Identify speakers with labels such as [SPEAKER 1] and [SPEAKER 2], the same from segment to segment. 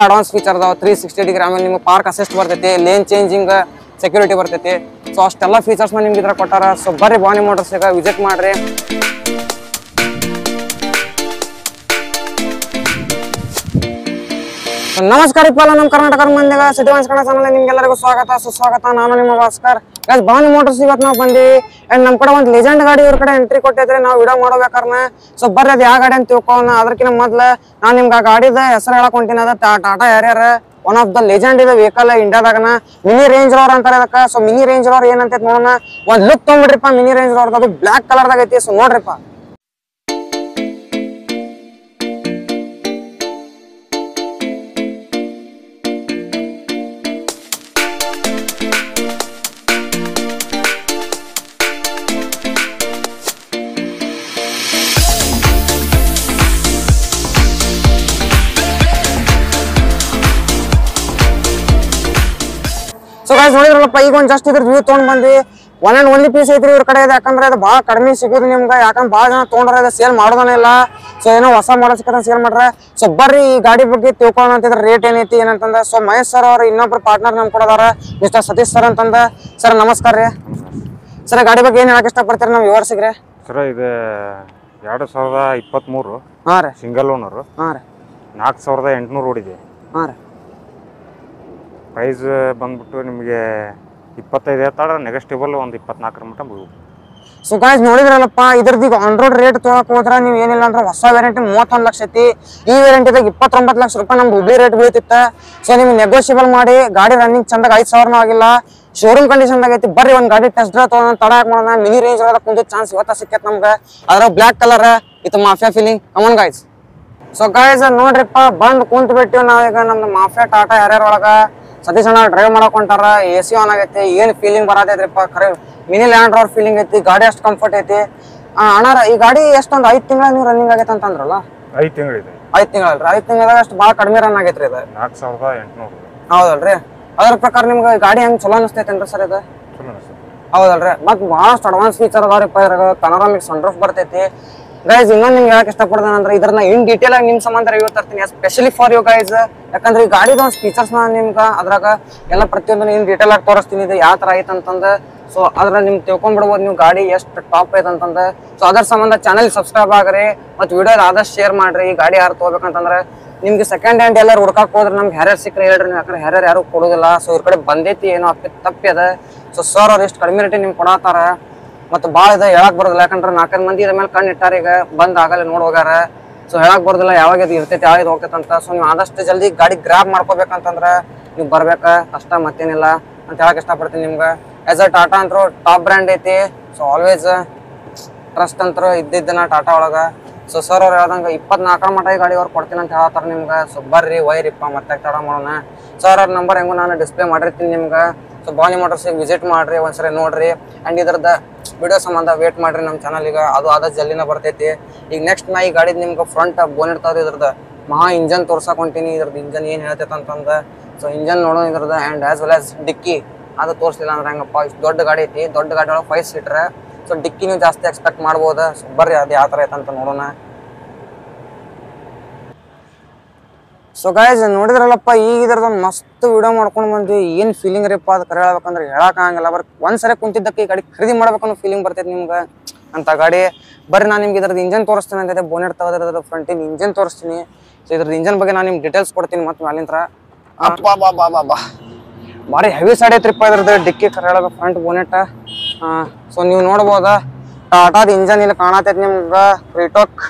[SPEAKER 1] Advance feature ಅದಾವ 360 degree ಆಮೇಲೆ ನಿಮ್ಗೆ ಪಾರ್ಕ್ ಅಸಿಸ್ಟ್ ಬರ್ತೈತಿ ಲೇನ್ ಚೇಂಜಿಂಗ್ ಸೆಕ್ಯೂರಿಟಿ ಬರ್ತೈತಿ ಸೊ ಅಷ್ಟೆಲ್ಲ ಫೀಚರ್ಸ್ ನಿಮ್ಗೆ ಇದ್ರ ಕೊಟ್ಟಾರ ಸೊ ಬರ್ರಿ ಭವಾನಿ ಮೋಟರ್ಸ್ ಈಗ ವಿಸಿಟ್ ಮಾಡ್ರಿ ನಮಸ್ಕಾರ ಇಪ್ಪಲ್ಲ ನಮ್ಮ ಕರ್ನಾಟಕ ಮಂದಿಗ ಸಿಟಿ ಒನ್ಸ್ ಕನ್ನಡ ಚಾನಲ್ ನಿಮ್ಗೆಲ್ಲರಿಗೂ ಸ್ವಾಗತ ಸುಸ್ವಾಗತ ನಾನು ನಿಮ್ಮ ಭಾಸ್ಕರ್ ಗೈಸ್ ಭವಾನಿ ಮೋಟರ್ಸ್ ಇವತ್ತು ನಾವು ಬಂದಿವಿ ಅಂಡ್ ನಮ್ಮ ಕಡೆ ಒಂದು ಲೆಜೆಂಡ್ ಗಾಡಿ ಇವ್ರ ಕಡೆ ಎಂಟ್ರಿ ಕೊಟ್ಟಿದ್ರೆ ನಾವು ವಿಡಿಯೋ ಮಾಡೋಬೇಕಾರ್ನ ಸೊ ಬರ್ರಿ ಅದು ಯಾವ ಗಾಡಿ ಅಂತ ತಿಳ್ಕೊಳ್ಳೋಣ ಅದಕ್ಕಿಂತ ಮೊದ್ಲು ನಾನು ನಿಮ್ಗೆ ಆ ಗಾಡಿದ ಹೆಸರು ಹೇಳಕ್ ಹೊಂಟೀನಿ ಅದ Tata Harrier one of the legend ಇದೆ ವೆಹಿಕಲ್ ಇಂಡಿಯಾದಾಗನ ಮಿನಿ ರೇಂಜ್ ರೋವರ್ ಅಂತಾರೆ ಅದಕ್ಕೆ ಸೊ ಮಿನಿ ರೇಂಜ್ ರೋವರ್ ಏನಂತ ನೋಡೋಣ ಒಂದ್ ಲುಕ್ ತೊಗೊಂಡ್ಬಿಡ್ರಿಪ್ಪ ಮಿನಿ ರೇಂಜ್ ರೋವರ್ ಅದು ಬ್ಲಾಕ್ ಕಲರ್ದಾಗ ಐತಿ ಸೊ ನೋಡ್ರಿಪ್ಪ ಸೊ ಗೈಸ್ ನೋಡಿದ್ರಲ್ಲಪ್ಪ ಈಗ ಒಂದು ಜಸ್ಟ್ ಇದ್ರ ವ್ಯೂ ತೊಗೊಂಡ್ ಬಂದ್ವಿ ಒನ್ ಅಂಡ್ ಓನ್ಲಿ ಪೀಸ್ ಐತ್ರಿ ಇವ್ರ ಕಡೆ ಇದೆ ಯಾಕಂದ್ರೆ ಅದು ಭಾಳ ಕಡಿಮೆ ಸಿಗೋದು ನಿಮ್ಗೆ ಯಾಕಂದ್ರೆ ಭಾಳ ಜನ ತೊಗೊಂಡ್ರೆ ಸೇಲ್ ಮಾಡೋದನೇ ಇಲ್ಲ ಸೊ ಏನೋ ಹೊಸ ಮಾಡಲ್ ಸಿಕ್ಕಂತ ಸೇಲ್ ಮಾಡ್ರೆ ಸೊ ಬರ್ರಿ ಈ ಗಾಡಿ ಬಗ್ಗೆ ತಿಳ್ಕೊಳ್ಳೋಣ ಅಂತಿದ್ರೆ ರೇಟ್ ಏನೈತಿ ಏನಂತಂದ ಸೊ ಮಹೇಶ್ ಸರ್ ಅವ್ರ ಇನ್ನೊಬ್ರು ಪಾರ್ಟ್ನರ್ ನಮ್ ಕೊಡೋದಾರ ಮಿಸ್ಟರ್ ಸತೀಶ್ ಸರ್ ಅಂತಂದ ಸರ್ ನಮಸ್ಕಾರ ರೀ ಸರ್ ಗಾಡಿ ಬಗ್ಗೆ ಏನ್ ಹೇಳಕ್ ಇಷ್ಟಪಡ್ತೀರಿ ನಮ್ ವಿವರ್ಸಿಗ್ರಿ
[SPEAKER 2] ಸರ್ ಇದು 2023
[SPEAKER 1] ಹಾ ರೀ
[SPEAKER 2] ಸಿಂಗಲ್ ಓನರು
[SPEAKER 1] ಹಾ ರೀ
[SPEAKER 2] 4800 ಓಡಿದೆ
[SPEAKER 1] ಹಾ ರೀ
[SPEAKER 2] ಪ್ರೈಸ್ ಬಂದ್ಬಿಟ್ಟು ನಿಮಗೆ 25 ಹೇಳ್ತಾಳೆ ನೆಗೆಸ್ಟಿಬಲ್ ಒಂದು 24 ಮಟ್ಟ ಬಿಡು
[SPEAKER 1] ಸೊ ಗೈಸ್ ನೋಡಿದ್ರಲ್ಲಪ್ಪ ಇದ್ರದ್ದು ಈಗ ಆನ್ ರೋಡ್ ರೇಟ್ ತೊಗೊಳಕ್ ಹೋದ್ರ ನೀವು ಏನಿಲ್ಲ ಅಂದ್ರೆ ಹೊಸ ವೇರಿಯಂಟ್ 31 ಲಕ್ಷ ಐತಿ ಈ ವೇರಿಯಂಟಿದಾಗ 29 ಲಕ್ಷ ರೂಪಾಯಿ ನಮ್ದು ಹುಬ್ಳಿ ರೇಟ್ ಬೀಳ್ತಿತ್ತ ಸೊ ನಿಮ್ಗೆ ನೆಗೋಷಿಯಬಲ್ ಮಾಡಿ ಗಾಡಿ ರನ್ನಿಂಗ್ ಚಂದಾಗ 5,000 ಆಗಿಲ್ಲ ಶೋರೂಮ್ ಕಂಡೀಷನ್ದಾಗ ಐತಿ ಬರ್ರಿ ಒಂದು ಗಾಡಿ ಟೆಸ್ಟ್ ಡ್ರೈವ್ ತೊಗೊಂಡು ತಡ ಮಾಡೋಣ ಮಿನಿ ರೇಂಜ್ ಒಳಗೆ ಕುಂದು ಚಾನ್ಸ್ ಇವತ್ತ ಸಿಕ್ಕೈತೆ ನಮ್ಗೆ ಅದ್ರ ಬ್ಲ್ಯಾಕ್ ಕಲರ್ ಇದು mafia feeling come on guys so guys ನೋಡ್ರಿಪ್ಪ ಬಂದು ಕುಂತು ಬಿಟ್ಟಿವಿ ನಾವೀಗ ನಮ್ದು ಮಾಫಿಯಾ ಟಾಟಾ ಹ್ಯಾರಿಯರ್ ಒಳಗ ಸತೀಶ್ ಅಣ್ಣ ಡ್ರೈವ್ ಮಾಡಕ್ ಹೊಂಟಾರ AC ಆನ್ ಆಗೈತಿ ಏನ್ ಫೀಲಿಂಗ್ ಬರತೈತ್ರಿಪ್ಪ ಖರೆ ಮಿನಿ ಲ್ಯಾಂಡ್ ರೋವರ್ ಫೀಲಿಂಗ್ ಐತಿ ಗಾಡಿ ಅಷ್ಟು ಕಂಫರ್ಟ್ ಐತಿ ಅಣ್ಣಾರ ಈ ಗಾಡಿ ಎಷ್ಟೊಂದು 5 ತಿಂಗಳ ನೀವು ರನ್ನಿಂಗ್ ಆಗೈತೆ ಅಂತಂದ್ರಲ್ಲ
[SPEAKER 2] 5 ತಿಂಗಳಿದೆ
[SPEAKER 1] 5 ತಿಂಗಳಲ್ರಿ 5 ತಿಂಗಳದಾಗ ಅಷ್ಟು ಭಾಳ ಕಡಿಮೆ ರನ್ ಆಗೈತ್ರಿ ಇದು
[SPEAKER 2] 4800
[SPEAKER 1] ಹೌದಲ್ರಿ ಅದ್ರ ಪ್ರಕಾರ ನಿಮ್ಗೆ ಗಾಡಿ ಹೆಂಗ್ ಚಲೋ ಅನಿಸ್ತೈತೇನ್ರಿ ಸರ್ ಇದು ಹೌದಲ್ರಿ ಮತ್ ಬಹಳಷ್ಟು ಅಡ್ವಾನ್ಸ್ ಫೀಚರ್ ಅದಾವ್ರಿಪ್ಪ ಇದ್ರಾಗ ಪನೋರಾಮಿಕ್ ಸನ್ರೂಫ್ ಬರ್ತೈತಿ ಗೈಸ್ ಇನ್ನೊಂದು ನಿಮ್ಗೆ ಹೇಳಕ್ ಇಷ್ಟಪಡ್ತೇನೆ ಅಂದ್ರೆ ಇದ್ರನ್ನ ಇನ್ ಡೀಟೇಲ್ ಆಗಿ ನಿಮ್ ಸಂಬಂಧ ರಿವ್ಯೂ ತರ್ತೀನಿ ಎಸ್ಪೆಷಲಿ ಫಾರ್ ಯು ಗೈಸ್ ಯಾಕಂದ್ರೆ ಈ ಗಾಡಿದ ಒಂದು ಫೀಚರ್ಸ್ ನಿಮ್ಗೆ ಅದ್ರಾಗ ಎಲ್ಲ ಪ್ರತಿಯೊಂದು ಇನ್ ಡೀಟೇಲ್ ಆಗಿ ತೋರಿಸ್ತೀನಿ ಇದು ಯಾವ ತರ ಐತೆ ಅಂತಂದ ಸೊ ಅದ್ರ ನಿಮ್ಗೆ ತಿಳ್ಕೊಂಡ್ಬಿಡ್ಬೋದು ನೀವು ಗಾಡಿ ಎಷ್ಟು ಟಾಪ್ ಐತೆ ಅಂತಂದ ಸೊ ಅದ್ರ ಸಂಬಂಧ ಚಾನಲ್ ಸಬ್ಸ್ಕ್ರೈಬ್ ಆಗ್ರಿ ಮತ್ತು ವಿಡಿಯೋ ಆದಷ್ಟು ಶೇರ್ ಮಾಡ್ರಿ ಈ ಗಾಡಿ ಯಾರು ತಗೋಬೇಕಂತಂದ್ರೆ ನಿಮ್ಗೆ ಸೆಕೆಂಡ್ ಹ್ಯಾಂಡ್ ಎಲ್ಲರೂ ಹುಡ್ಕಾಕ್ ಹೋದ್ರೆ ನಮ್ಗೆ ಹ್ಯಾರಿಯರ್ ಸಿಕ್ಕರೆ ಹೇಳ್ರಿ ನೀವು ಯಾಕಂದ್ರೆ ಹ್ಯಾರಿಯರ್ ಯಾರು ಕೊಡೋದಿಲ್ಲ ಸೊ ಇವ್ರ ಕಡೆ ಬಂದೈತಿ ಏನೋ ತಪ್ಪಿ ಅದ ಸೊ ಸರ್ ಅವ್ರು ಎಷ್ಟು ಕಡಿಮೆ ರೇಟಿಗೆ ನಿಮ್ಗೆ ಕೊಡತ್ತಾರ ಮತ್ತು ಭಾಳ ಇದೆ ಹೇಳಕ್ ಬರೋದಿಲ್ಲ ಯಾಕಂದ್ರೆ 4 ಮಂದಿ ಇದ್ರ ಮೇಲೆ ಕಣ್ಣು ಇಟ್ಟಾರ ಈಗ ಬಂದ್ ಆಗಲ್ಲ ನೋಡಿ ಹೋಗ್ಯಾರ ಸೊ ಹೇಳಕ್ ಬರೋದಿಲ್ಲ ಯಾವಾಗ ಇದು ಇರ್ತೈತಿ ಯಾವಾಗ ಇದು ಹೋಗ್ತೈತೆ ಅಂತ ಸೊ ನೀವು ಆದಷ್ಟು ಜಲ್ದಿ ಗಾಡಿ ಗ್ರಾಬ್ ಮಾಡ್ಕೋಬೇಕಂತಂದ್ರೆ ನೀವು ಬರ್ಬೇಕ ಅಷ್ಟ ಮತ್ತೇನಿಲ್ಲ ಅಂತ ಹೇಳಕ್ ಇಷ್ಟಪಡ್ತೀನಿ ನಿಮ್ಗೆ ಆಸ್ ಅ ಟಾಟಾ ಅಂತೂ ಟಾಪ್ ಬ್ರ್ಯಾಂಡ್ ಐತಿ ಸೊ ಆಲ್ವೇಸ್ ಟ್ರಸ್ಟ್ ಅಂತೂ ಇದ್ದಿದ್ದನ ಟಾಟಾ ಒಳಗ ಸೊ ಸರ್ ಅವ್ರು ಹೇಳ್ದಂಗೆ 24 ಮಟ್ಟ ಈ ಗಾಡಿ ಅವ್ರು ಕೊಡ್ತೀನಿ ಅಂತ ಹೇಳ್ತಾರ ನಿಮ್ಗೆ ಸೊ ಬರ್ರಿ ವೈರಿಪ್ಪ ಮತ್ತೆ ತಡ ಮಾಡೋಣ ಸರ್ ಅವ್ರ ನಂಬರ್ ಹೆಂಗು ನಾನು ಡಿಸ್ಪ್ಲೇ ಮಾಡಿರ್ತೀನಿ ನಿಮ್ಗೆ ಸೊ ಭವಾನಿ ಮೋಟರ್ಸಿಗೆ ವಿಸಿಟ್ ಮಾಡ್ರಿ ಒಂದ್ಸರಿ ನೋಡ್ರಿ ಅಂಡ್ ಇದ್ರದ್ದು ವಿಡಿಯೋ ಸಂಬಂಧ ವೇಟ್ ಮಾಡ್ರಿ ನಮ್ಮ ಚಾನಲ್ ಈಗ ಅದು ಆದಷ್ಟು ಜಲ್ದಿನ ಬರ್ತೈತಿ ಈಗ ನೆಕ್ಸ್ಟ್ ನಾ ಈ ಗಾಡಿದ್ ನಿಮ್ಗೆ ಫ್ರಂಟ್ ಬೋನೆಟ್ ತಗೋದು ಇದ್ರದ್ದು ಮಹಾ ಇಂಜನ್ ತೋರ್ಸಕ್ ಹೊಂಟೀನಿ ಇದ್ರದ್ದು ಇಂಜನ್ ಏನು ಹೇಳ್ತೈತೆ ಅಂತಂದ ಸೊ ಇಂಜನ್ ನೋಡೋಣ ಇದ್ರದ್ದು ಆ್ಯಂಡ್ ಆಸ್ ವೆಲ್ ಆಸ್ ಡಿಕ್ಕಿ ಅದು ತೋರಿಸಲಿಲ್ಲ ಅಂದ್ರೆ ಹೆಂಗಪ್ಪ ಇಷ್ಟು ದೊಡ್ಡ ಗಾಡಿ ಐತಿ ದೊಡ್ಡ ಗಾಡಿ ಒಳಗೆ 5 ಸೀಟರ್ ಸೊ ಡಿಕ್ಕಿ ನೀವು ಜಾಸ್ತಿ ಎಕ್ಸ್ಪೆಕ್ಟ್ ಮಾಡ್ಬೋದು ಸೊ ಬರ್ರಿ ಅದು ಯಾವ ಥರ ಐತೆ ಅಂತ ನೋಡೋಣ ಸೊ ಗೈಸ್ ನೋಡಿದ್ರಲ್ಲಪ್ಪ ಈಗ ಇದ್ರದ್ದು ಮಸ್ತ್ ವಿಡಿಯೋ ಮಾಡ್ಕೊಂಡು ಬಂದ್ವಿ ಏನು ಫೀಲಿಂಗ್ ರೀಪ್ಪ ಅದು ಕರೆ ಹೇಳ್ಬೇಕಂದ್ರೆ ಹೇಳಕ್ಕಾಗಲ್ಲ ಒಂದ್ಸರಿ ಕುಂತಿದ್ದಕ್ಕೆ ಈ ಗಾಡಿ ಖರೀದಿ ಮಾಡ್ಬೇಕನ್ನೋ ಫೀಲಿಂಗ್ ಬರ್ತೈತಿ ನಿಮ್ಗೆ ಅಂತ ಗಾಡಿ ಬರ್ರಿ ನಾನು ನಿಮ್ಗೆ ಇದ್ರದ್ದು ಇಂಜನ್ ತೋರಿಸ್ತೀನಿ ಅಂತೈತೆ ಬೋನೆಟ್ ತಗೋದ್ರದ್ದು ಫ್ರಂಟಿನ ಇಂಜನ್ ತೋರಿಸ್ತೀನಿ ಸೊ ಇದ್ರದ್ದು ಇಂಜನ್ ಬಗ್ಗೆ ನಾನು ನಿಮ್ಗೆ ಡೀಟೇಲ್ಸ್ ಕೊಡ್ತೀನಿ ಮತ್ತೆ ಮ್ಯಾಲಿಂತ್ರ ಭಾರಿ ಹೆವಿ ಸೈಡ್ ಐತ್ರಿಪ್ಪ ಇದ್ರದ್ದು ಡಿಕ್ಕಿ ಕರೆ ಹೇಳೋದು ಫ್ರಂಟ್ ಬೋನೆಟ್ ಸೊ ನೀವು ನೋಡ್ಬೋದ ಟಾಟಾದ ಇಂಜನ್ ಇಲ್ಲಿ ಕಾಣತೈತಿ ನಿಮ್ಗೆ ಫ್ರೀಟೋಕ್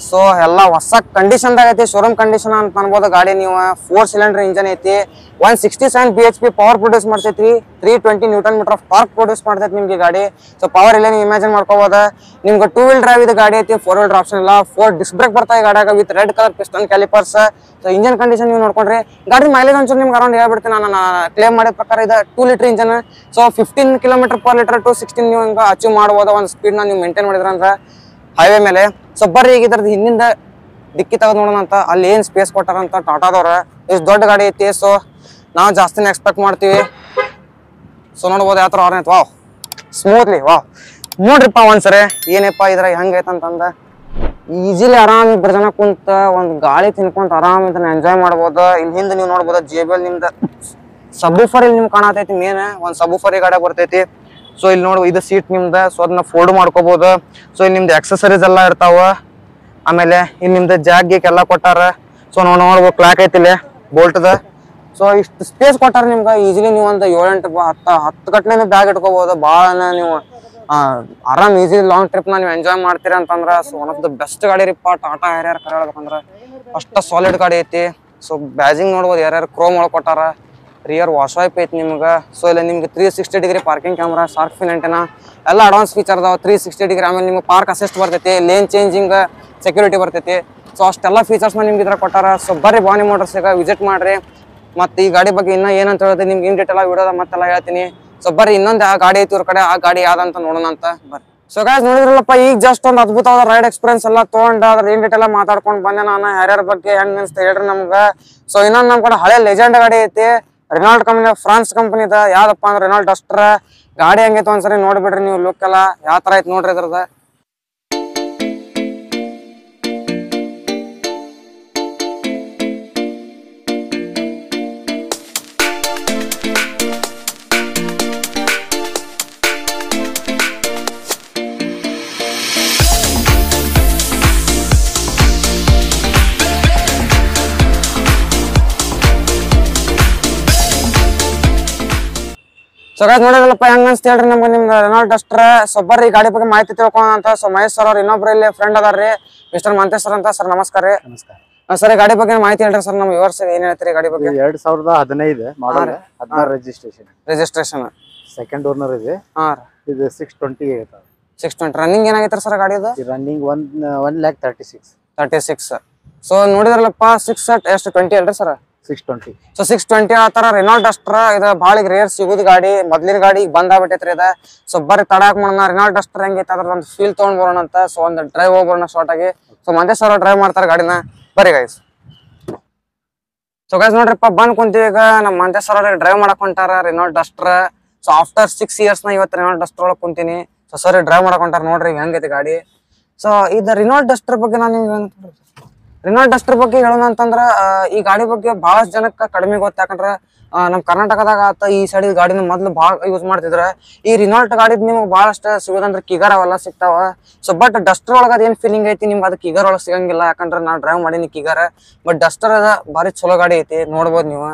[SPEAKER 1] ಸೊ ಎಲ್ಲ ಹೊಸ ಕಂಡೀಷನ್ದಾಗ ಐತಿ ಶೋರೂಮ್ ಕಂಡೀಷನ್ ಅಂತ ಅನ್ಬೋದು ಗಾಡಿ ನೀವು 4 ಸಿಲಿಂಡರ್ ಇಂಜನ್ ಐತಿ 167 BHP ಪವರ್ ಪ್ರೊಡ್ಯೂಸ್ ಮಾಡ್ತೈತಿ 320 newton metre of torque produce ಮಾಡ್ತೈತಿ ನಿಮ್ಗೆ ಗಾಡಿ ಸೊ ಪವರ್ ಇಲ್ಲ ನೀವು ಇಮ್ಯಾಜಿನ್ ಮಾಡ್ಕೋಬಹುದು ನಿಮ್ಗೆ 2 ವೀಲ್ ಡ್ರೈವ್ ಇದು ಗಾಡಿ ಐತಿ 4 ವೀಲ್ ಆಪ್ಷನ್ ಇಲ್ಲ 4 ಡಿಸ್ಕ್ ಬ್ರೇಕ್ ಬರ್ತಾ ಈ ಗಾಡಿಯಾಗ with red colour piston calipers so engine condition ನೀವು ನೋಡ್ಕೊಂಡ್ರಿ ಗಾಡಿ ಮೈಲೇಜ್ ಒಂಚೂರು ನಿಮ್ಗೆ ಅರೌಂಡ್ ಹೇಳ್ಬಿಡ್ತೀನಿ ನಾನು ಕ್ಲೇಮ್ ಮಾಡಿದ ಪ್ರಕಾರ ಇದು 2 ಲೀಟರ್ ಇಂಜನ್ ಸೊ 15 km/ಲೀಟರ್ ಟು 16 ನೀವು ಹಿಂಗೆ ಅಚೀವ್ ಮಾಡ್ಬೋದು ಒಂದು ಸ್ಪೀಡ್ನ ನೀವು ಮೇಂಟೈನ್ ಮಾಡಿದ್ರ ಅಂದ್ರೆ ಹೈವೇ ಮೇಲೆ ಸೊ ಬರ್ರಿ ಈಗ ಇದ್ರದ್ದು ಹಿಂದಿಂದ ಡಿಕ್ಕಿ ತೆಗೆದು ನೋಡೋಣ ಅಂತ ಅಲ್ಲಿ ಏನು ಸ್ಪೇಸ್ ಕೊಟ್ಟಾರಂತ ಟಾಟಾದವ್ರ ಇಷ್ಟು ದೊಡ್ಡ ಗಾಡಿ ಐತಿ ಸೊ ನಾವು ಜಾಸ್ತಿನೇ ಎಕ್ಸ್ಪೆಕ್ಟ್ ಮಾಡ್ತೀವಿ ಸೊ ನೋಡ್ಬೋದು ಯಾವ ಥರ ಆರ್ನೈತೆ ಸ್ಮೂತ್ಲಿ ನೋಡ್ರಿಪ್ಪ ಒಂದ್ಸರಿ ಏನಪ್ಪ ಇದ್ರ ಹೆಂಗೈತೆ ಅಂತಂದ ಈಜಿಲಿ ಆರಾಮ್ ಇಬ್ಬರು ಜನ ಕುಂತ ಒಂದ್ ಗಾಳಿ ತಿನ್ಕೊಂತ ಆರಾಮ್ ಇದನ್ನ ಎಂಜಾಯ್ ಮಾಡ್ಬೋದು. ಇಲ್ಲಿ ಹಿಂದೆ ನೀವು ನೋಡ್ಬೋದು JBL ನಿಮ್ದ ಸಬೂಫರ್ ಇಲ್ಲಿ ನಿಮ್ಗೆ ಕಾಣತೈತಿ. ಮೇನ್ ಒಂದ್ ಸಬೂಫರ್ ಈ ಗಾಡಿ ಬರ್ತೈತಿ. ಸೊ ಇಲ್ಲಿ ನೋಡ್ಬೋದು ಇದು ಸೀಟ್ ನಿಮ್ದ. ಸೊ ಅದನ್ನ ಫೋಲ್ಡ್ ಮಾಡ್ಕೋಬಹುದು. ಸೊ ಇಲ್ಲಿ ನಿಮ್ದು ಎಕ್ಸಸರೀಸ್ ಎಲ್ಲ ಇರ್ತಾವ. ಆಮೇಲೆ ಇಲ್ಲಿ ನಿಮ್ದು ಜಾಗ್ ಗೀಕ್ ಎಲ್ಲ ಕೊಟ್ಟಾರ. ಸೊ ನಾವು ನೋಡ್ಬೋದು ಕ್ಲಾಕ್ ಐತಿಲ್ಲ ಬೋಲ್ಟ್ದ. ಸೊ ಇಷ್ಟು ಸ್ಪೇಸ್ ಕೊಟ್ಟಾರ ನಿಮ್ಗೆ. ಈಜಿಲಿ ನೀವು ಒಂದು 7-8 10 ಗಂಟೆ ಬ್ಯಾಗ್ ಇಟ್ಕೋಬಹುದು. ಭಾಳ ನೀವು ಆರಾಮ್ ಈಸಿ ಲಾಂಗ್ ಟ್ರಿಪ್ ನ ನೀವು ಎಂಜಾಯ್ ಮಾಡ್ತೀರಾ ಅಂತಂದ್ರ so one of the best ಗಾಡಿ ರೀಪ್ಪ. ಟಾಟಾ ಹ್ಯಾರಿಯರ್ ಕರೆ ಹೇಳ್ಬೇಕಂದ್ರ ಅಷ್ಟ ಸಾಲಿಡ್ ಗಾಡಿ ಐತಿ. ಸೊ ಬ್ಯಾಜಿಂಗ್ ನೋಡ್ಬೋದು ಯಾರ್ಯಾರು ಕ್ರೋಮ್ ಒಳಗೆ ಕೊಟ್ಟಾರ. ರಿಯರ್ ವಾಶ್ ವೈಪ್ ಐತಿ ನಿಮ್ಗೆ. ಸೊ ಇಲ್ಲ ನಿಮ್ಗೆ 360 degree parking camera, shark fin antenna ಎಲ್ಲ ಅಡ್ವಾನ್ಸ್ ಫೀಚರ್ ಅದಾವ. 360 ಡಿಗ್ರಿ. ಆಮೇಲೆ ನಿಮ್ಗೆ ಪಾರ್ಕ್ ಅಸಿಸ್ಟ್ ಬರ್ತೈತಿ, ಲೇನ್ ಚೇಂಜಿಂಗ್ ಸೆಕ್ಯೂರಿಟಿ ಬರ್ತೈತಿ. ಸೊ ಅಷ್ಟೆಲ್ಲ ಫೀಚರ್ಸ್ ನಿಮ್ಗೆ ಇದ್ರ ಕೊಟ್ಟಾರ. ಸೊ ಬರ್ರಿ ಬಾನಿ ಮೋಟರ್ಸ್ ಈಗ ವಿಸಿಟ್ ಮಾಡ್ರಿ. ಮತ್ತೆ ಈ ಗಾಡಿ ಬಗ್ಗೆ ಇನ್ನ ಏನಂತ ಹೇಳ್ತೀನಿ ನಿಮ್ಗೆ ಇನ್ ಡೀಟೇಲ್ ವಿಡಿಯೋದ ಮತ್ತೆಲ್ಲ ಹೇಳ್ತೀನಿ. ಸೊ ಬರ್ರಿ ಇನ್ನೊಂದು ಆ ಗಾಡಿ ಐತಿ ಇವ್ರ ಕಡೆ, ಆ ಗಾಡಿ ಯಾವ್ದಂತ ನೋಡೋಣ ಅಂತ ಬರ್ರಿ. ಸೊ ಗೈಸ್ ನೋಡಿದ್ರಲ್ಲಪ್ಪ, ಈಗ ಜಸ್ಟ್ ಒಂದು ಅದ್ಭುತವಾದ ರೈಡ್ ಎಕ್ಸ್ಪೀರಿಯನ್ಸ್ ಎಲ್ಲ ತೊಗೊಂಡು ಅದ್ರ ಏನ್ ಡೀಟೇಲ್ ಮಾತಾಡ್ಕೊಂಡು ಬಂದೆ ನಾನು. ಹ್ಯಾರಿಯರ್ ಬಗ್ಗೆ ಹೆಂಗ್ ಅನ್ಸ್ತ ಹೇಳ್ರಿ ನಮ್ಗೆ. ಸೊ ಇನ್ನೊಂದು ನಮ್ ಕಡೆ ಹಳೆ ಲೆಜೆಂಡ್ ಗಾಡಿ ಐತಿ, ರೆನಾಲ್ಟ್ ಕಂಪನಿ, ಫ್ರಾನ್ಸ್ ಕಂಪನಿದ. ಯಾವ್ದಪ್ಪ ಅಂದ್ರೆ ರೆನಾಲ್ಟ್ ಡಸ್ಟರ್. ಗಾಡಿ ಹೆಂಗೈತೆ ಒಂದ್ಸರಿ ನೋಡ್ಬಿಡ್ರಿ ನೀವು. ಲುಕ್ ಎಲ್ಲ ಯಾವ ತರ ಐತಿ ನೋಡ್ರಿ ಇದ್ರದ. ಸೊ ಗೈಸ್ ನೋಡಿದ್ರಲ್ಲಪ್ಪ ಹೆಂಗ್ ಅನ್ಸ್ತ ಹೇಳ್ರಿ ನಮ್ಗೆ ನಿಮ್ದು ರೆನಾಲ್ಟ್ ಡಸ್ಟರ್. ಸೊ ಬರ್ರಿ ಗಾಡಿ ಬಗ್ಗೆ ಮಾಹಿತಿ ತಿಳ್ಕೊಳ್ಳೋಣ ಅಂತ. ಸೊ ಮಹೇಶ್ ಸರ್ ಅವ್ರು ಇನ್ನೊಬ್ರು ಇಲ್ಲಿ ಫ್ರೆಂಡ್ ಅದಾರ್ರಿ, ಮಿಸ್ಟರ್ ಮಂತೇಶ್ ಸರ್ ಅಂತ. ಸರ್ ನಮಸ್ಕಾರ ರೀ. ಸರ್ ಗಾಡಿ ಬಗ್ಗೆ ಮಾಹಿತಿ ಹೇಳ್ರಿ ಸರ್. ನಮ್ ವ್ಯೂವರ್ಸ್ ಏನ್ ಹೇಳ್ತೀರಿ ಗಾಡಿ ಬಗ್ಗೆ?
[SPEAKER 3] 2015 ಮಾಡಲ್, 16
[SPEAKER 1] ರಿಜಿಸ್ಟ್ರೇಷನ್,
[SPEAKER 3] ಸೆಕೆಂಡ್ ಓನರ್ ಇದೆ. ಇದು 620 ಐತೆ.
[SPEAKER 1] 620 ರನ್ನಿಂಗ್ ಏನಾಗೈತ್ರಿ ಸರ್ ಗಾಡಿದು?
[SPEAKER 3] ರನ್ನಿಂಗ್ 1,36,000.
[SPEAKER 1] ಸೊ ನೋಡಿದ್ರಲ್ಲಪ್ಪ 620 ಅಲ್ರಿ ಸರ್?
[SPEAKER 3] 620.
[SPEAKER 1] ಸೊ 620 ಆ ತರ ರೆನಾಲ್ಟ್ ಡಸ್ಟರ್. ಇದು ಭಾಳ ಈಗ ರೇರ್ ಸಿಗುದು ಗಾಡಿ. ಮೊದ್ಲಿನ ಗಾಡಿ ಈಗ ಬಂದಾಗ್ಬಿಟ್ಟೈತ್ರಿ ಇದ. ಸೊ ಬರ್ರಿ ತಡಾಕ್ ಮಾಡೋಣ, ರೆನಾಲ್ಟ್ ಡಸ್ಟರ್ ಹೆಂಗೈತೆ ಅದ್ರ ಒಂದು ಫೀಲ್ ತೊಗೊಂಡ್ ಬರೋಣ ಅಂತ. ಸೊ ಒಂದು ಡ್ರೈವ್ ಹೋಗ್ಬರೋಣ ಶಾರ್ಟ್ ಆಗಿ. ಸೊ ಮಂದೇ ಸರ್ ಡ್ರೈವ್ ಮಾಡ್ತಾರೆ ಗಾಡಿನ. ಬರ್ರಿ ಗೈಸ್. ಸೊ ಗೈಸ್ ನೋಡ್ರಿಪ್ಪ ಬಂದ್ ಕುಂತೀವಿ ಈಗ. ನಮ್ಮ ಮಂದೇ ಸರ್ ಡ್ರೈವ್ ಮಾಡಕ್ ಹೊಂಟಾರ Renault Duster. So after 6 years ನ ಇವತ್ತು ರೆನಾಲ್ಟ್ ಡಸ್ಟರ್ ಒಳಗೆ ಕುಂತೀನಿ. ಸೊ ಸರ್ ಡ್ರೈವ್ ಮಾಡಕ್ ಹೊಂಟಾರ ನೋಡ್ರಿ ಹೆಂಗೈತಿ ಗಾಡಿ. ಸೊ ಇದು ರೆನಾಲ್ಟ್ ಡಸ್ಟರ್ ಬಗ್ಗೆ ನಾನು ನಿಮ್ಗೆ ರೆನಾಲ್ಟ್ ಡಸ್ಟರ್ ಬಗ್ಗೆ ಹೇಳೋಣ ಅಂತಂದ್ರ ಈ ಗಾಡಿ ಬಗ್ಗೆ ಬಹಳಷ್ಟು ಜನಕ್ಕೆ ಕಡಿಮೆ ಗೊತ್ತ. ಯಾಕಂದ್ರ ನಮ್ ಕರ್ನಾಟಕದಾಗ ಆತ ಈ ಸೈಡ್ ಗಾಡಿನ ಮೊದ್ಲು ಭಾಳ ಯೂಸ್ ಮಾಡ್ತಿದ್ರ. ಈ ರಿನಾಲ್ಟ್ ಗಾಡಿದ್ ನಿಮ್ಗೆ ಬಹಳಷ್ಟು ಸಿಗೋದಂದ್ರ ಕಿಗರ್ ಅವೆಲ್ಲ ಸಿಗ್ತಾವ. ಸೊ ಬಟ್ ಡಸ್ಟರ್ ಒಳಗ ಅದೇನ್ ಫೀಲಿಂಗ್ ಐತಿ ನಿಮ್ಗೆ ಅದು ಕಿಗರ್ ಒಳಗೆ ಸಿಗಂಗಿಲ್ಲ. ಯಾಕಂದ್ರೆ ನಾ ಡ್ರೈವ್ ಮಾಡೀನಿ ಕಿಗರ್. ಬಟ್ ಡಸ್ಟರ್ ಅದ ಭಾರಿ ಚಲೋ ಗಾಡಿ ಐತಿ, ನೋಡ್ಬೋದು ನೀವು.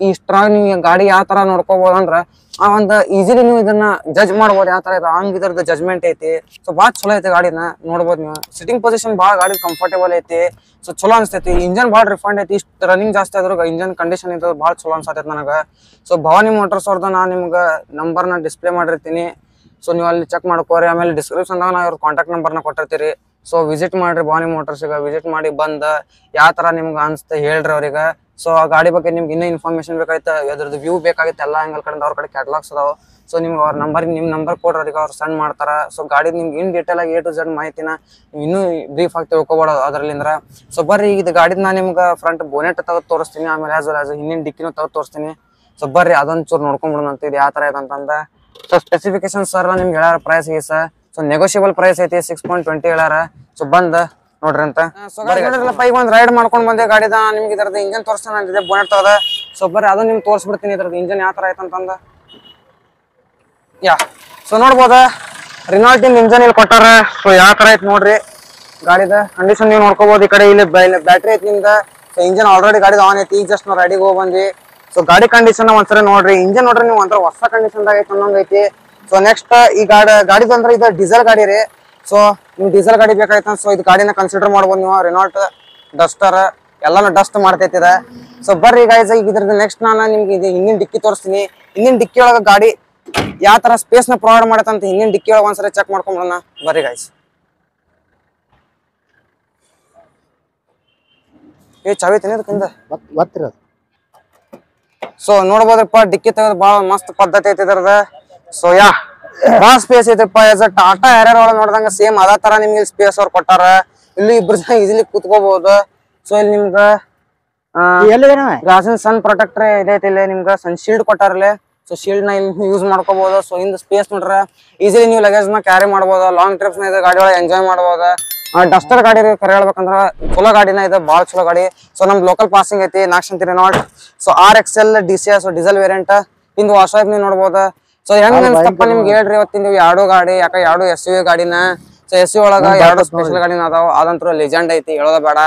[SPEAKER 1] ಈ ಸ್ಟ್ರಾಂಗ್ ನೀವು ಗಾಡಿ ಯಾವ ತರ ನೋಡ್ಕೋಬಹುದು ಅಂದ್ರ ಒಂದು ಈಸಿಲಿ ನೀವು ಇದನ್ನ ಜಡ್ಜ್ ಮಾಡ್ಬೋದು ಯಾವ ತರ ಇದೆ. ಹಂಗ ಇದ್ರದ್ದು ಜಜ್ಮೆಂಟ್ ಐತಿ. ಸೊ ಭಾಳ ಚಲೋ ಐತಿ ಗಾಡಿನ, ನೋಡ್ಬೋದು ನೀವು. ಸಿಟಿಂಗ್ ಪೊಸಿಷನ್ ಭಾಳ ಗಾಡಿ ಕಂಫರ್ಟೇಬಲ್ ಐತಿ. ಸೊ ಚಲೋ ಅನ್ಸ್ತೈತಿ. ಇಂಜನ್ ಭಾಳ ರಿಫಂಡ್ ಐತಿ. ಇಷ್ಟು ರನ್ನಿಂಗ್ ಜಾಸ್ತಿ ಆದ್ರೂ ಇಂಜನ್ ಕಂಡೀಷನ್ ಇದ್ದು ಭಾಳ ಚಲೋ ಅನ್ಸತೈತಿ ನನಗೆ. ಸೊ ಭವಾನಿ ಮೋಟರ್ಸ್ ಅವ್ರದ್ದು ನಾನು ನಿಮ್ಗೆ ನಂಬರ್ನ ಡಿಸ್ಪ್ಲೇ ಮಾಡಿರ್ತೀನಿ. ಸೊ ನೀವು ಅಲ್ಲಿ ಚೆಕ್ ಮಾಡ್ಕೋರಿ. ಆಮೇಲೆ ಡಿಸ್ಕ್ರಿಪ್ಷನ್ದಾಗ ನಾ ಇವ್ರ ಕಾಂಟ್ಯಾಕ್ಟ್ ನಂಬರ್ನ ಕೊಟ್ಟಿರ್ತೀರಿ. ಸೊ ವಿಸಿಟ್ ಮಾಡ್ರಿ ಭವಾನಿ ಮೋಟರ್ಸ್ಗೆ. ವಿಸಿಟ್ ಮಾಡಿ ಬಂದ ಯಾವ ತರ ನಿಮ್ಗೆ ಅನ್ಸುತ್ತೆ ಹೇಳ್ರಿ ಅವ್ರಿಗೆ. ಸೊ ಆ ಗಾಡಿ ಬಗ್ಗೆ ನಿಮ್ಗೆ ಇನ್ನೂ ಇನ್ಫಾರ್ಮೇಶನ್ ಬೇಕಾಯ್ತು, ಅದ್ರದ್ದು ವ್ಯೂ ಬೇಕಾಗಿತ್ತು, ಎಲ್ಲ ಆಂಗಲ್ ಕಡೆಯಿಂದ ಅವ್ರ ಕಡೆ ಕ್ಯಾಟಲಾಗ್ಸ್ ಅದಾವ. ಸೊ ನಿಮ್ಗೆ ಅವ್ರ ನಂಬರ್ ನಿಮ್ಮ ನಂಬರ್ ಕೊಡ್ರಿ ಅವ್ರಿಗೆ, ಅವ್ರು ಸೆಂಡ್ ಮಾಡ್ತಾರ. ಸೊ ಗಾಡಿ ನಿಮ್ಗೆ ಇನ್ ಡೀಟೇಲ್ ಆಗಿ A to Z ಮಾಹಿತಿನ ನೀವು ಇನ್ನೂ ಬ್ರೀಫ್ ಆಗಿ ತಿಳ್ಕೊಬೋದು ಅದರಲ್ಲಿಂದ್ರ. ಸೊ ಬರ್ರಿ ಇದು ಗಾಡಿದ ನಾನು ನಿಮ್ಗೆ ಫ್ರಂಟ್ ಬೋನೆಟ್ ತೆಗೆದು ತೋರಿಸ್ತೀನಿ. ಆಮೇಲೆ ಆಸ್ ವೆಲ್ ಆಸ್ ಹಿಂದಿನ ಡಿಕ್ಕಿನೂ ತೆಗೆದು ತೋರಿಸ್ತೀನಿ. ಸೊ ಬರ್ರಿ ಅದೊಂದು ಚೂರು ನೋಡ್ಕೊಂಡ್ಬಿಡೋಣ ಅಂತ ಇದು ಯಾವ ತರ ಐತೆ ಅಂತಂದ. ಸೊ ಸ್ಪೆಸಿಫಿಕೇಶನ್ ಸರ್ ನಿಮ್ಗೆ ಹೇಳ್ಯಾರ ಪ್ರೈಸ್ ಗೀಸ. ಸೊ ನೆಗೋಷಿಯಬಲ್ ಪ್ರೈಸ್ ಐತಿ, 6.20 ಹೇಳ್ಯಾರ. ಸೊ ಬಂದ ನೋಡ್ರಿ ಅಂತ. ಈಗ ಒಂದ್ ರೈಡ್ ಮಾಡ್ಕೊಂಡ್ ಬಂದೆ ಗಾಡಿದ. ನಿಮ್ಗೆ ಇದ್ರದ್ದು ಇಂಜನ್ ತೋರಿಸ್ತಾನೆ ಅಂತಿದೆ, ಬೋನೆಟ್ ತಗದ. ಸೊ ಬರ್ರಿ ಅದನ್ನ ನಿಮ್ಗೆ ತೋರಿಸ್ಬಿಡ್ತೀನಿ ಇದ್ರದ್ದು ಇಂಜನ್ ಯಾವ ತರ ಐತಂತಂದ. ಯಾ ಸೊ ನೋಡ್ಬೋದ ರಿನಾಲ್ಟ್ ಇಂಜನ್ ಇಲ್ಲಿ ಕೊಟ್ಟಾರ. ಸೊ ಯಾವ ತರ ಐತಿ ನೋಡ್ರಿ ಗಾಡಿದ ಕಂಡೀಷನ್ ನೀವು ನೋಡ್ಕೋಬಹುದು. ಈ ಕಡೆ ಇಲ್ಲಿ ಬ್ಯಾಟ್ರಿ ಐತಿ ನಿಮ್ದ. ಸೊ ಇಂಜನ್ ಆಲ್ರೆಡಿ ಗಾಡಿದ ಆನ್ ಐತಿ. ಈಗ ಜಸ್ಟ್ ನಾವು ರೈಡಿಗೆ ಹೋಗಿ ಬಂದ್ವಿ. ಸೊ ಗಾಡಿ ಕಂಡೀಷನ್ ಒಂದ್ಸರಿ ನೋಡ್ರಿ. ಇಂಜನ್ ನೋಡ್ರಿ ನೀವು ಒಂಥರ ಹೊಸ ಕಂಡೀಷನ್ದಾಗ ಐತಿ ಅನ್ನೋಂಗ್ ಐತಿ. ಸೊ ನೆಕ್ಸ್ಟ್ ಈ ಗಾಡಿದು ಅಂದ್ರೆ ಇದು ಡೀಸೆಲ್ ಗಾಡಿ ರೀ. ಸೊ ನಿಮ್ ಡೀಸೆಲ್ ಗಾಡಿ ಬೇಕಾಯ್ತ. ಸೊ ಇದು ಗಾಡಿನ ಕನ್ಸಿಡರ್ ಮಾಡ್ಬೋದು ನೀವು. ರೆನಾಲ್ಟ್ ಡಸ್ಟರ್ ಎಲ್ಲಾನು ಡಸ್ಟ್ ಮಾಡ್ತೈತಿದೆ. ಸೊ ಬರ್ರಿ ಗೈಸ್ ಈಗ ಇದ್ರದ್ದು ನೆಕ್ಸ್ಟ್ ನಾನು ನಿಮ್ಗೆ ಇದು ಹಿಂದಿನ ಡಿಕ್ಕಿ ತೋರಿಸ್ತೀನಿ. ಹಿಂದಿನ ಡಿಕ್ಕಿ ಒಳಗ ಗಾಡಿ ಯಾವ ತರ ಸ್ಪೇಸ್ ನ ಪ್ರೊವೈಡ್ ಮಾಡತ್ತಂತ ಹಿಂದಿನ ಡಿಕ್ಕಿ ಒಳಗೆ ಒಂದ್ಸರಿ ಚೆಕ್ ಮಾಡ್ಕೊಂಡ್ಬಿಡೋಣ ಬರ್ರಿ ಗೈಸ್. ಚಾವಿ ತಿನ್ನೋದಕ್ಕಿಂತ ಸೊ ನೋಡ್ಬೋದ್ರಪ್ಪ ಡಿಕ್ಕಿ ತೆಗೆದು ಭಾಳ ಮಸ್ತ್ ಪದ್ಧತಿ ಐತಿ ಇದ್ರದ. ಸೊ ಭಾಳ ಸ್ಪೇಸ್ ಐತಿಪ್ಪ. ಎಸ್ ಅ ಟಾಟಾ ಹ್ಯಾರಿಯರ್ ಒಳಗೆ ನೋಡಿದಂಗ ಸೇಮ್ ಅದೇ ತರ ನಿಮ್ಗೆ ಸ್ಪೇಸ್ ಅವ್ರು ಕೊಟ್ಟಾರ. ಇಲ್ಲಿ ಇಬ್ರು ಜನ ಈಸಿಲಿ ಕೂತ್ಕೋಬಹುದು. ಸೊ ಇಲ್ಲಿ ನಿಮ್ಗ ಗ್ಲಾಸಿನ ಸನ್ ಪ್ರೊಟೆಕ್ಟರ್ ಇದೈತಿ. ಇಲ್ಲಿ ನಿಮ್ಗೆ ಸನ್ ಶೀಲ್ಡ್ ಕೊಟ್ಟಾರಲ್ಲಿ. ಸೊ ಶೀಲ್ಡ್ ನ ಇಲ್ಲಿ ಯೂಸ್ ಮಾಡ್ಕೋಬಹುದು. ಸೊ ಇಂದ ಸ್ಪೇಸ್ ನೋಡ್ರ ಈಸಿಲಿ ನೀವು ಲಗೇಜ್ ನ ಕ್ಯಾರಿ ಮಾಡ್ಬೋದು. ಲಾಂಗ್ ಟ್ರಿಪ್ಸ್ ನ ಗಾಡಿ ಒಳಗೆ ಎಂಜಾಯ್ ಮಾಡ್ಬೋದು. ಡಸ್ಟರ್ ಗಾಡಿ ರೀ ಕರೆ ಹೇಳ್ಬೇಕಂದ್ರ ಚಲೋ ಗಾಡಿನ ಇದೆ ಭಾಳ ಚಲೋ ಗಾಡಿ ಸೊ ನಮ್ ಲೋಕಲ್ ಪಾಸಿಂಗ್ ಐತಿ 4 Renault so RXL DCS diesel variant ಇಂದು ವಾಶ್ ನೀವು ನೋಡ್ಬೋದು ಸೊ ಹೆಂಗ್ ಅನ್ಸ್ತಪ್ಪ ನಿಮ್ಗೆ ಹೇಳ್ರಿ ಇವತ್ತಿನ ಎರಡು ಗಾಡಿ ಯಾಕೆ ಎರಡು SUV ಗಾಡಿನ ಸೊ SUV ಒಳಗ ಎರಡು ಸ್ಪೆಷಲ್ ಗಾಡಿನ ಅದಾವ ಅದಂತೂ ಲೆಜೆಂಡ್ ಐತಿ ಹೇಳೋದ ಬೇಡ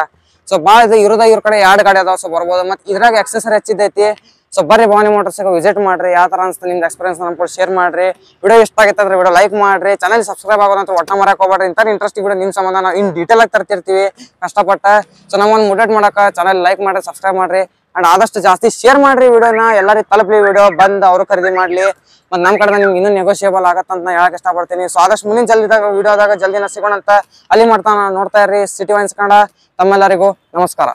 [SPEAKER 1] ಸೊ ಭಾಳ ಇದು ಇವ್ರ ಕಡೆ ಎರಡು ಗಾಡಿ ಅದಾವ ಸೊ ಬರ್ಬೋದು ಮತ್ತೆ ಇದ್ರಾಗ ಎಕ್ಸೆಸರಿ ಹೆಚ್ಚಿದೈತಿ ಸೊ ಬರ್ರಿ ಭವಾನಿ ಮೋಟರ್ಸ್ ವಿಸಿಟ್ ಮಾಡ್ರಿ ಯಾವ ತರ ಅನ್ಸುತ್ತೆ ನಿಮ್ದು ಎಕ್ಸ್ಪೀರಿಯನ್ಸ್ ನಮ್ಗೆ ಶೇರ್ ಮಾಡ್ರಿ ವಿಡಿಯೋ ಇಷ್ಟ ಆಗೈತೆ ಅಂದ್ರೆ ವಿಡಿಯೋ ಲೈಕ್ ಮಾಡ್ರಿ ಚಾನಲ್ ಸಬ್ಸ್ಕ್ರೈಬ್ ಆಗೋದಂತ ಒಟ್ಟ ಮರಕ್ ಹೋಗ್ಬೇಡ್ರಿ ಇಂಥ ಇಂಟ್ರೆಸ್ಟಿಂಗ್ ವಿಡಿಯೋ ನಿಮ್ ಸಂಬಂಧ ನಾವು ಇನ್ ಡೀಟೇಲ್ ಆಗಿ ತರ್ತಿರ್ತೀವಿ ಕಷ್ಟಪಟ್ಟ ಸೊ ನಮ್ಮೊಂದು ಮೋಟಿವೇಟ್ ಮಾಡಕ ಚಾನಲ್ ಲೈಕ್ ಮಾಡ್ರಿ ಸಬ್ಸ್ಕ್ರೈಬ್ ಮಾಡ್ರಿ ಅಂಡ್ ಆದಷ್ಟು ಜಾಸ್ತಿ ಶೇರ್ ಮಾಡ್ರಿ ವಿಡಿಯೋನ ಎಲ್ಲರಿಗೂ ತಲುಪಲಿ ವಿಡಿಯೋ ಬಂದು ಅವರು ಖರೀದಿ ಮಾಡ್ಲಿ ಮತ್ತೆ ನಮ್ಮ ಕಡೆ ನಿಮ್ಗೆ ಇನ್ನೂ ನೆಗೋಷಿಯೇಬಲ್ ಆಗತ್ತಂತ ಹೇಳಕ್ ಇಷ್ಟಪಡ್ತೀನಿ ಸೊ ಆದಷ್ಟು ಮುಂದಿನ ಜಲ್ದಿದಾಗ ವಿಡಿಯೋದಾಗ ಜಲ್ದಿನ ಸಿಗೋಣ ಅಂತ ಅಲ್ಲಿ ನೋಡ್ತಾ ಇರ್ರಿ ಸಿಟಿ ವೈನ್ಸ್ ಕನ್ನಡ ತಮ್ಮೆಲ್ಲರಿಗೂ ನಮಸ್ಕಾರ.